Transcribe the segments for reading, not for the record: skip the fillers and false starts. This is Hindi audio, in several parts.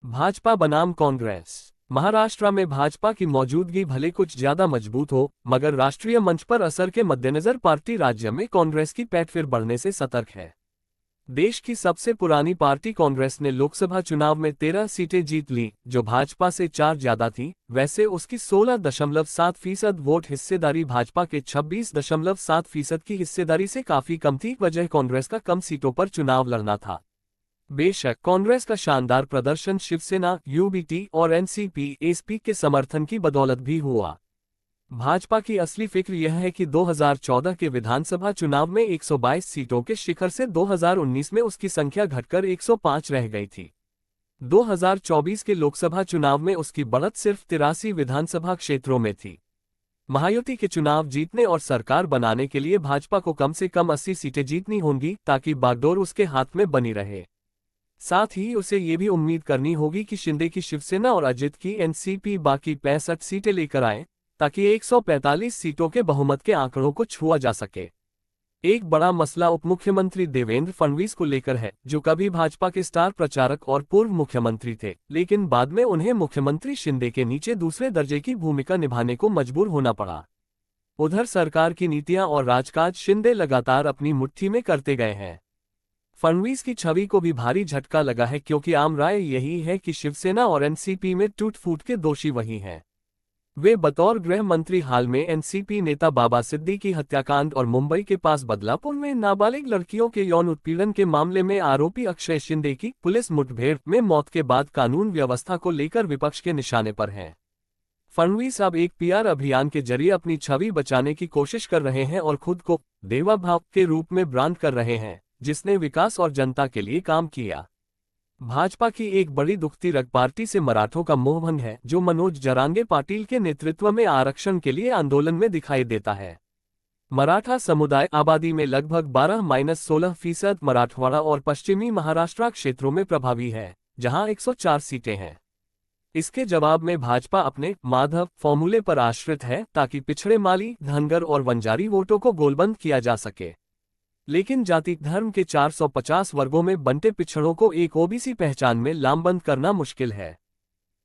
भाजपा बनाम कांग्रेस। महाराष्ट्र में भाजपा की मौजूदगी भले कुछ ज्यादा मजबूत हो, मगर राष्ट्रीय मंच पर असर के मद्देनजर पार्टी राज्य में कांग्रेस की पैठ फिर बढ़ने से सतर्क है। देश की सबसे पुरानी पार्टी कांग्रेस ने लोकसभा चुनाव में 13 सीटें जीत ली, जो भाजपा से 4 ज्यादा थी। वैसे उसकी 16.7% वोट हिस्सेदारी भाजपा के 26.7% की हिस्सेदारी से काफी कम थी। वजह कांग्रेस का कम सीटों पर चुनाव लड़ना था। बेशक कांग्रेस का शानदार प्रदर्शन शिवसेना, यूबीटी और एनसीपी एसपी के समर्थन की बदौलत भी हुआ। भाजपा की असली फिक्र यह है कि 2014 के विधानसभा चुनाव में 122 सीटों के शिखर से 2019 में उसकी संख्या घटकर 105 रह गई थी। 2024 के लोकसभा चुनाव में उसकी बढ़त सिर्फ 83 विधानसभा क्षेत्रों में थी। महायुति के चुनाव जीतने और सरकार बनाने के लिए भाजपा को कम से कम 80 सीटें जीतनी होंगी, ताकि बागडोर उसके हाथ में बनी रहे। साथ ही उसे ये भी उम्मीद करनी होगी कि शिंदे की शिवसेना और अजित की एनसीपी बाकी 65 सीटें लेकर आए, ताकि 145 सीटों के बहुमत के आंकड़ों को छुआ जा सके। एक बड़ा मसला उपमुख्यमंत्री देवेंद्र फडणवीस को लेकर है, जो कभी भाजपा के स्टार प्रचारक और पूर्व मुख्यमंत्री थे, लेकिन बाद में उन्हें मुख्यमंत्री शिंदे के नीचे दूसरे दर्जे की भूमिका निभाने को मजबूर होना पड़ा। उधर सरकार की नीतियां और राजकाज शिंदे लगातार अपनी मुट्ठी में करते गए हैं। फडणवीस की छवि को भी भारी झटका लगा है, क्योंकि आम राय यही है कि शिवसेना और एनसीपी में टूट फूट के दोषी वही हैं। वे बतौर गृह मंत्री हाल में एनसीपी नेता बाबा सिद्दीकी हत्याकांड और मुंबई के पास बदलापुर में नाबालिग लड़कियों के यौन उत्पीड़न के मामले में आरोपी अक्षय शिंदे की पुलिस मुठभेड़ में मौत के बाद कानून व्यवस्था को लेकर विपक्ष के निशाने पर हैं। फडणवीस अब एक पीआर अभियान के जरिए अपनी छवि बचाने की कोशिश कर रहे हैं और खुद को देवा भाव के रूप में ब्रांड कर रहे हैं, जिसने विकास और जनता के लिए काम किया। भाजपा की एक बड़ी दुखती रग पार्टी से मराठों का मोहभंग है, जो मनोज जरांगे पाटिल के नेतृत्व में आरक्षण के लिए आंदोलन में दिखाई देता है। मराठा समुदाय आबादी में लगभग 12-16%, मराठवाड़ा और पश्चिमी महाराष्ट्र क्षेत्रों में प्रभावी है, जहां 104 सीटें हैं। इसके जवाब में भाजपा अपने माधव फॉर्मूले पर आश्रित है, ताकि पिछड़े माली, धनगर और वंजारी वोटों को गोलबंद किया जा सके। लेकिन जाति धर्म के 450 वर्गों में बंटे पिछड़ों को एक ओबीसी पहचान में लामबंद करना मुश्किल है।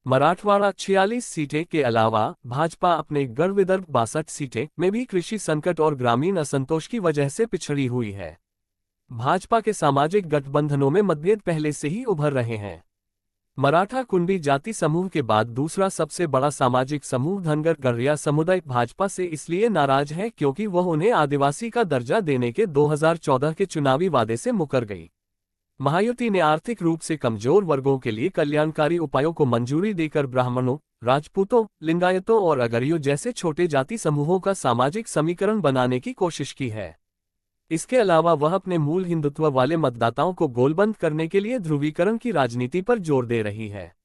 मराठवाड़ा 46 सीटें के अलावा भाजपा अपने गढ़ विदर्भ 62 सीटें में भी कृषि संकट और ग्रामीण असंतोष की वजह से पिछड़ी हुई है। भाजपा के सामाजिक गठबंधनों में मतभेद पहले से ही उभर रहे हैं। मराठा कुंडी जाति समूह के बाद दूसरा सबसे बड़ा सामाजिक समूह धनगर गढ़िया समुदाय भाजपा से इसलिए नाराज है, क्योंकि वह उन्हें आदिवासी का दर्जा देने के 2014 के चुनावी वादे से मुकर गई। महायुति ने आर्थिक रूप से कमजोर वर्गों के लिए कल्याणकारी उपायों को मंजूरी देकर ब्राह्मणों, राजपूतों, लिंगायतों और अगरियों जैसे छोटे जाति समूहों का सामाजिक समीकरण बनाने की कोशिश की है। इसके अलावा वह अपने मूल हिंदुत्व वाले मतदाताओं को गोलबंद करने के लिए ध्रुवीकरण की राजनीति पर जोर दे रही है।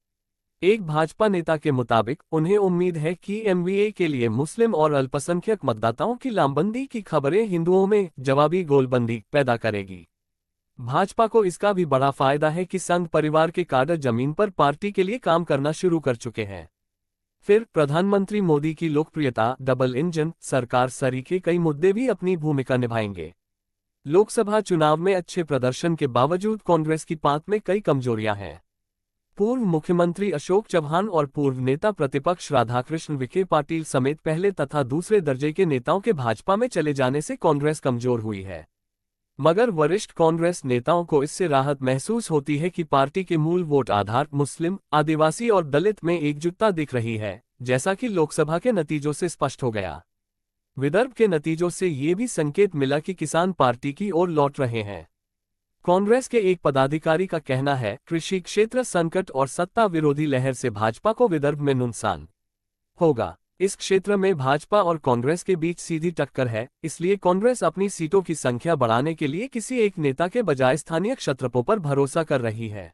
एक भाजपा नेता के मुताबिक उन्हें उम्मीद है कि एमवीए के लिए मुस्लिम और अल्पसंख्यक मतदाताओं की लामबंदी की खबरें हिंदुओं में जवाबी गोलबंदी पैदा करेगी। भाजपा को इसका भी बड़ा फायदा है कि संघ परिवार के काडर जमीन पर पार्टी के लिए काम करना शुरू कर चुके हैं। फिर प्रधानमंत्री मोदी की लोकप्रियता, डबल इंजन सरकार सरीखे कई मुद्दे भी अपनी भूमिका निभाएंगे। लोकसभा चुनाव में अच्छे प्रदर्शन के बावजूद कांग्रेस की पांत में कई कमजोरियां हैं। पूर्व मुख्यमंत्री अशोक चव्हाण और पूर्व नेता प्रतिपक्ष राधाकृष्ण विखे पाटिल समेत पहले तथा दूसरे दर्जे के नेताओं के भाजपा में चले जाने से कांग्रेस कमजोर हुई है। मगर वरिष्ठ कांग्रेस नेताओं को इससे राहत महसूस होती है कि पार्टी के मूल वोट आधार मुस्लिम, आदिवासी और दलित में एकजुटता दिख रही है, जैसा कि लोकसभा के नतीजों से स्पष्ट हो गया। विदर्भ के नतीजों से ये भी संकेत मिला कि किसान पार्टी की ओर लौट रहे हैं। कांग्रेस के एक पदाधिकारी का कहना है, कृषि क्षेत्र संकट और सत्ता विरोधी लहर से भाजपा को विदर्भ में नुकसान होगा। इस क्षेत्र में भाजपा और कांग्रेस के बीच सीधी टक्कर है, इसलिए कांग्रेस अपनी सीटों की संख्या बढ़ाने के लिए किसी एक नेता के बजाय स्थानीय क्षत्रपों पर भरोसा कर रही है।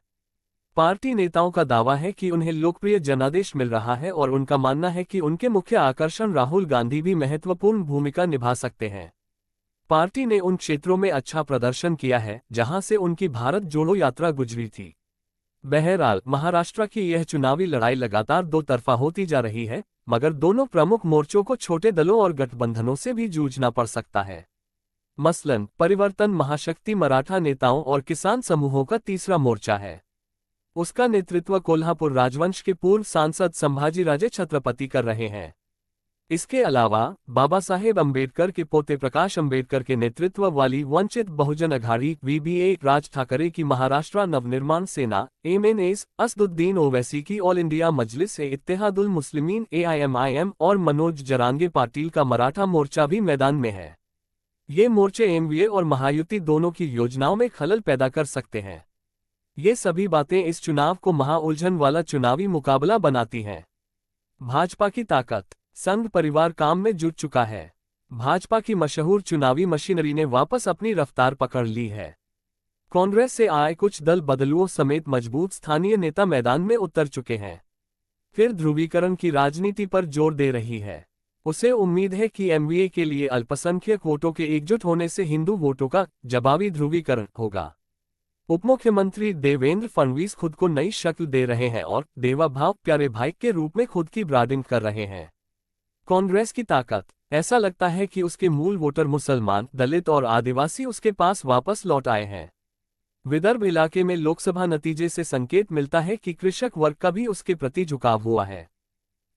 पार्टी नेताओं का दावा है कि उन्हें लोकप्रिय जनादेश मिल रहा है और उनका मानना है कि उनके मुख्य आकर्षण राहुल गांधी भी महत्वपूर्ण भूमिका निभा सकते हैं। पार्टी ने उन क्षेत्रों में अच्छा प्रदर्शन किया है जहां से उनकी भारत जोड़ो यात्रा गुजरी थी। बहरहाल महाराष्ट्र की यह चुनावी लड़ाई लगातार दो तरफा होती जा रही है, मगर दोनों प्रमुख मोर्चों को छोटे दलों और गठबंधनों से भी जूझना पड़ सकता है। मसलन परिवर्तन महाशक्ति मराठा नेताओं और किसान समूहों का तीसरा मोर्चा है। उसका नेतृत्व कोल्हापुर राजवंश के पूर्व सांसद संभाजीराजे छत्रपति कर रहे हैं। इसके अलावा बाबा साहेब अम्बेडकर के पोते प्रकाश अम्बेडकर के नेतृत्व वाली वंचित बहुजन अघाड़ी वीबीए, राज ठाकरे की महाराष्ट्र नवनिर्माण सेना एमएनएस, असदुद्दीन ओवैसी की ऑल इंडिया मजलिस ए इत्तेहादुल मुस्लिमीन एआईएमआईएम और मनोज जरांगे पाटिल का मराठा मोर्चा भी मैदान में है। ये मोर्चे एमवीए और महायुति दोनों की योजनाओं में खलल पैदा कर सकते हैं। ये सभी बातें इस चुनाव को महाउलझन वाला चुनावी मुकाबला बनाती हैं। भाजपा की ताकत। संघ परिवार काम में जुट चुका है। भाजपा की मशहूर चुनावी मशीनरी ने वापस अपनी रफ्तार पकड़ ली है। कांग्रेस से आए कुछ दल बदलुओं समेत मजबूत स्थानीय नेता मैदान में उतर चुके हैं। फिर ध्रुवीकरण की राजनीति पर जोर दे रही है। उसे उम्मीद है कि एमवीए के लिए अल्पसंख्यक वोटों के एकजुट होने से हिंदू वोटों का जवाबी ध्रुवीकरण होगा। उपमुख्यमंत्री देवेंद्र फडणवीस खुद को नई शक्ल दे रहे हैं और देवा भाव प्यारे भाई के रूप में खुद की ब्रांडिंग कर रहे हैं। कांग्रेस की ताकत। ऐसा लगता है कि उसके मूल वोटर मुसलमान, दलित और आदिवासी उसके पास वापस लौट आए हैं। विदर्भ इलाके में लोकसभा नतीजे से संकेत मिलता है कि कृषक वर्ग का भी उसके प्रति झुकाव हुआ है।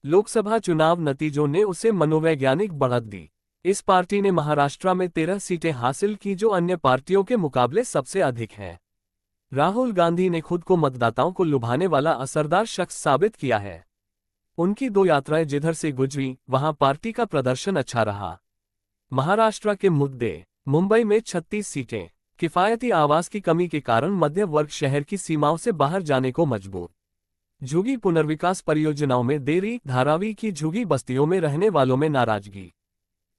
लोकसभा चुनाव नतीजों ने उसे मनोवैज्ञानिक बढ़त दी। इस पार्टी ने महाराष्ट्र में 13 सीटें हासिल की, जो अन्य पार्टियों के मुकाबले सबसे अधिक हैं। राहुल गांधी ने खुद को मतदाताओं को लुभाने वाला असरदार शख्स साबित किया है। उनकी 2 यात्राएं जिधर से गुजरी, वहां पार्टी का प्रदर्शन अच्छा रहा। महाराष्ट्र के मुद्दे। मुंबई में 36 सीटें। किफायती आवास की कमी के कारण मध्य वर्ग शहर की सीमाओं से बाहर जाने को मजबूर। झुग्गी पुनर्विकास परियोजनाओं में देरी। धारावी की झुग्गी बस्तियों में रहने वालों में नाराजगी।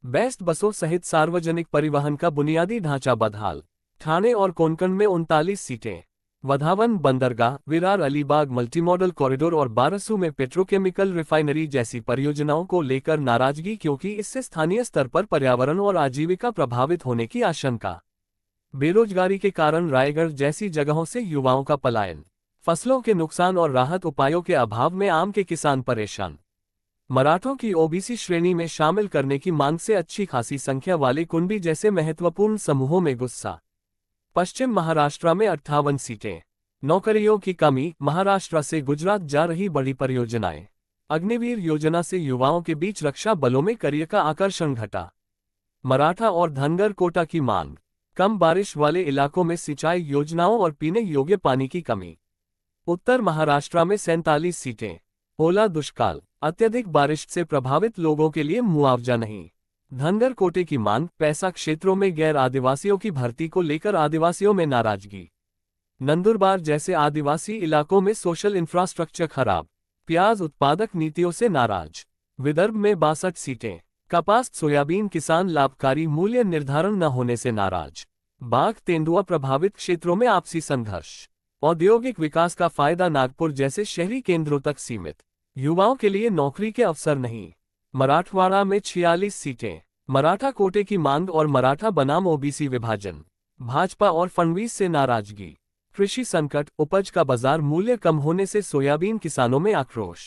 बेस्ट बसों सहित सार्वजनिक परिवहन का बुनियादी ढांचा बदहाल। ठाणे और कोंकण में 39 सीटें। वधावन बंदरगाह, विरार अलीबाग मल्टीमॉडल कॉरिडोर और बारसू में पेट्रोकेमिकल रिफाइनरी जैसी परियोजनाओं को लेकर नाराजगी, क्योंकि इससे स्थानीय स्तर पर पर्यावरण और आजीविका प्रभावित होने की आशंका। बेरोजगारी के कारण रायगढ़ जैसी जगहों से युवाओं का पलायन। फसलों के नुकसान और राहत उपायों के अभाव में आम के किसान परेशान। मराठों की ओबीसी श्रेणी में शामिल करने की मांग से अच्छी खासी संख्या वाले कुणबी जैसे महत्वपूर्ण समूहों में गुस्सा। पश्चिम महाराष्ट्र में 58 सीटें। नौकरियों की कमी। महाराष्ट्र से गुजरात जा रही बड़ी परियोजनाएं। अग्निवीर योजना से युवाओं के बीच रक्षा बलों में करियर का आकर्षण घटा। मराठा और धनगर कोटा की मांग। कम बारिश वाले इलाकों में सिंचाई योजनाओं और पीने योग्य पानी की कमी। उत्तर महाराष्ट्र में 47 सीटें। ओला दुष्काल। अत्यधिक बारिश से प्रभावित लोगों के लिए मुआवजा नहीं। धनगर कोटे की मांग। पैसा क्षेत्रों में गैर आदिवासियों की भर्ती को लेकर आदिवासियों में नाराजगी। नंदुरबार जैसे आदिवासी इलाकों में सोशल इंफ्रास्ट्रक्चर खराब। प्याज उत्पादक नीतियों से नाराज। विदर्भ में 62 सीटें। कपास सोयाबीन किसान लाभकारी मूल्य निर्धारण न होने से नाराज। बाघ तेंदुआ प्रभावित क्षेत्रों में आपसी संघर्ष। औद्योगिक विकास का फायदा नागपुर जैसे शहरी केंद्रों तक सीमित। युवाओं के लिए नौकरी के अवसर नहीं। मराठवाड़ा में 46 सीटें। मराठा कोटे की मांग और मराठा बनाम ओबीसी विभाजन। भाजपा और फडणवीस से नाराजगी। कृषि संकट। उपज का बाजार मूल्य कम होने से सोयाबीन किसानों में आक्रोश।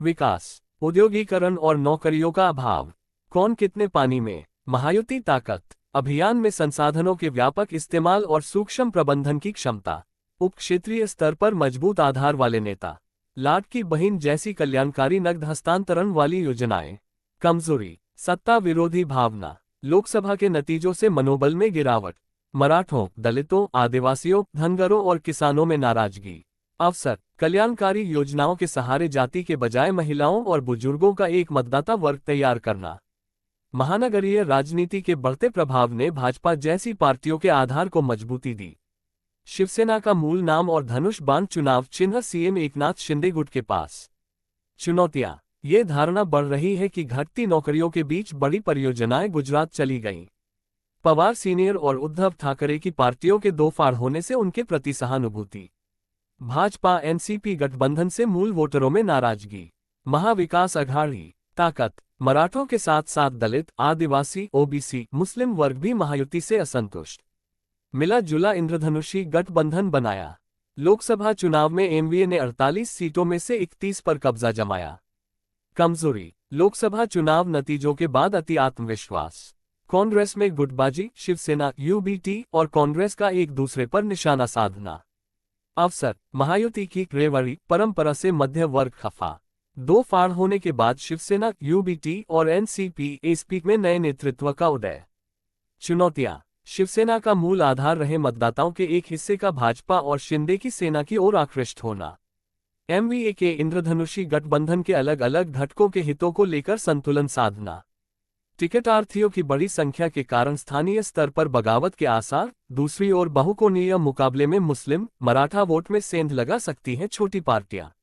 विकास। औद्योगिकरण और नौकरियों का अभाव। कौन कितने पानी में। महायुति ताकत। अभियान में संसाधनों के व्यापक इस्तेमाल और सूक्ष्म प्रबंधन की क्षमता। उप क्षेत्रीय स्तर पर मजबूत आधार वाले नेता। लाड की बहिन जैसी कल्याणकारी नकद हस्तांतरण वाली योजनाएं। कमजोरी। सत्ता विरोधी भावना। लोकसभा के नतीजों से मनोबल में गिरावट। मराठों, दलितों, आदिवासियों, धनगरों और किसानों में नाराजगी। अवसर। कल्याणकारी योजनाओं के सहारे जाति के बजाय महिलाओं और बुजुर्गों का एक मतदाता वर्ग तैयार करना। महानगरीय राजनीति के बढ़ते प्रभाव ने भाजपा जैसी पार्टियों के आधार को मजबूती दी। शिवसेना का मूल नाम और धनुष बाण चुनाव चिन्ह सीएम एकनाथ शिंदे गुट के पास। चुनौतियां। ये धारणा बढ़ रही है कि घटती नौकरियों के बीच बड़ी परियोजनाएं गुजरात चली गईं। पवार सीनियर और उद्धव ठाकरे की पार्टियों के दो फाड़ होने से उनके प्रति सहानुभूति। भाजपा एनसीपी गठबंधन से मूल वोटरों में नाराजगी। महाविकास अघाड़ी। ताकत। मराठों के साथ साथ दलित, आदिवासी, ओबीसी, मुस्लिम वर्ग भी महायुति से असंतुष्ट। मिला जुला इंद्रधनुषी गठबंधन बनाया। लोकसभा चुनाव में एमवीए ने 48 सीटों में से 31 पर कब्जा जमाया। कमजोरी। लोकसभा चुनाव नतीजों के बाद अति आत्मविश्वास। कांग्रेस में गुटबाजी। शिवसेना, यूबीटी और कांग्रेस का एक दूसरे पर निशाना साधना। अवसर, महायुति की रेवड़ी परंपरा से मध्य वर्ग खफा। दो फाड़ होने के बाद शिवसेना, यूबीटी और एनसीपी एसपी में नए नेतृत्व का उदय। चुनौतियां, शिवसेना का मूल आधार रहे मतदाताओं के एक हिस्से का भाजपा और शिंदे की सेना की ओर आकृष्ट होना। एमवीए के इंद्रधनुषी गठबंधन के अलग अलग घटकों के हितों को लेकर संतुलन साधना। टिकटार्थियों की बड़ी संख्या के कारण स्थानीय स्तर पर बगावत के आसार। दूसरी ओर बहुकोणीय मुकाबले में मुस्लिम, मराठा वोट में सेंध लगा सकती हैं छोटी पार्टियां।